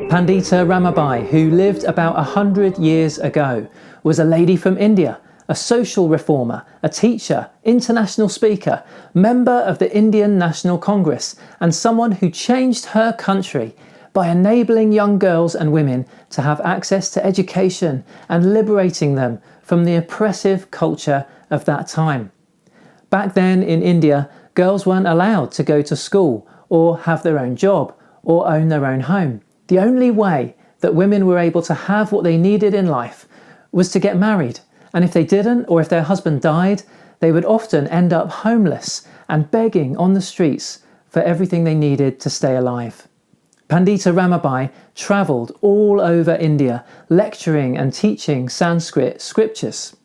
Pandita Ramabai, who lived about 100 years ago, was a lady from India, a social reformer, a teacher, international speaker, member of the Indian National Congress, and someone who changed her country by enabling young girls and women to have access to education and liberating them from the oppressive culture of that time. Back then in India, girls weren't allowed to go to school or have their own job or own their own home. The only way that women were able to have what they needed in life was to get married, and if they didn't, or if their husband died, they would often end up homeless and begging on the streets for everything they needed to stay alive. Pandita Ramabai travelled all over India, lecturing and teaching Sanskrit scriptures.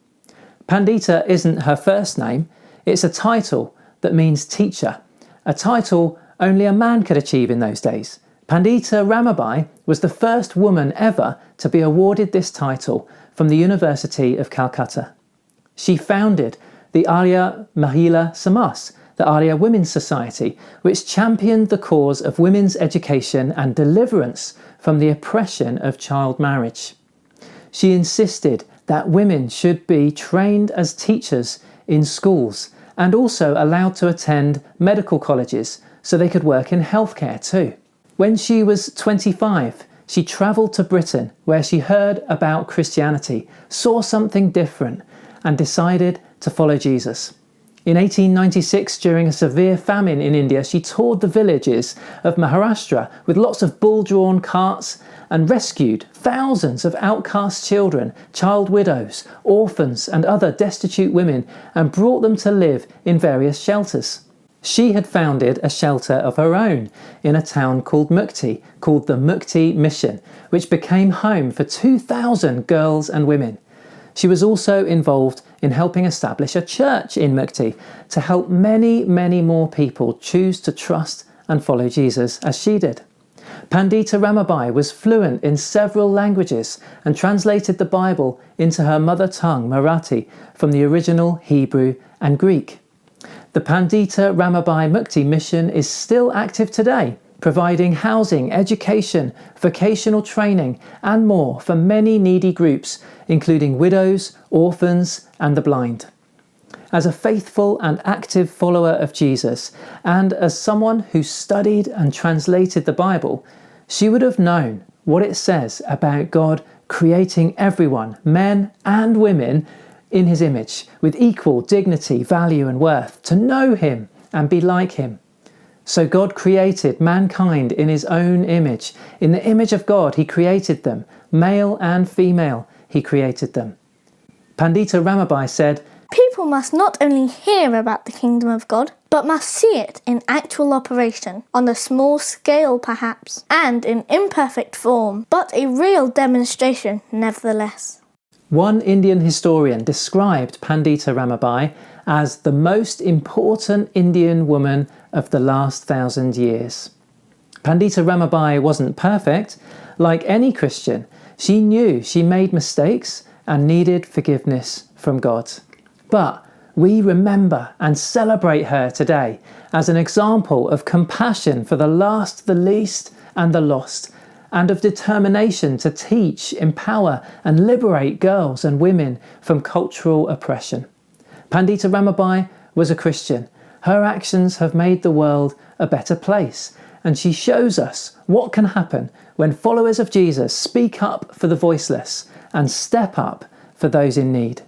Pandita isn't her first name, it's a title that means teacher, a title only a man could achieve in those days. Pandita Ramabai was the first woman ever to be awarded this title from the University of Calcutta. She founded the Arya Mahila Samas, the Arya Women's Society, which championed the cause of women's education and deliverance from the oppression of child marriage. She insisted that women should be trained as teachers in schools and also allowed to attend medical colleges so they could work in healthcare too. When she was 25, she travelled to Britain where she heard about Christianity, saw something different and decided to follow Jesus. In 1896, during a severe famine in India, she toured the villages of Maharashtra with lots of bull-drawn carts and rescued thousands of outcast children, child widows, orphans and other destitute women and brought them to live in various shelters. She had founded a shelter of her own in a town called Mukti, called the Mukti Mission, which became home for 2,000 girls and women. She was also involved in helping establish a church in Mukti to help many, many more people choose to trust and follow Jesus as she did. Pandita Ramabai was fluent in several languages and translated the Bible into her mother tongue, Marathi, from the original Hebrew and Greek. The Pandita Ramabai Mukti mission is still active today, providing housing, education, vocational training and more for many needy groups, including widows, orphans and the blind. As a faithful and active follower of Jesus, and as someone who studied and translated the Bible, she would have known what it says about God creating everyone, men and women, in his image, with equal dignity, value and worth, to know him and be like him. So God created mankind in his own image. In the image of God he created them, male and female he created them. Pandita Ramabai said, "People must not only hear about the kingdom of God, but must see it in actual operation, on a small scale perhaps, and in imperfect form, but a real demonstration nevertheless." One Indian historian described Pandita Ramabai as the most important Indian woman of the last 1,000 years. Pandita Ramabai wasn't perfect. Like any Christian, she knew she made mistakes and needed forgiveness from God. But we remember and celebrate her today as an example of compassion for the last, the least and the lost, and of determination to teach, empower and liberate girls and women from cultural oppression. Pandita Ramabai was a Christian. Her actions have made the world a better place, and she shows us what can happen when followers of Jesus speak up for the voiceless and step up for those in need.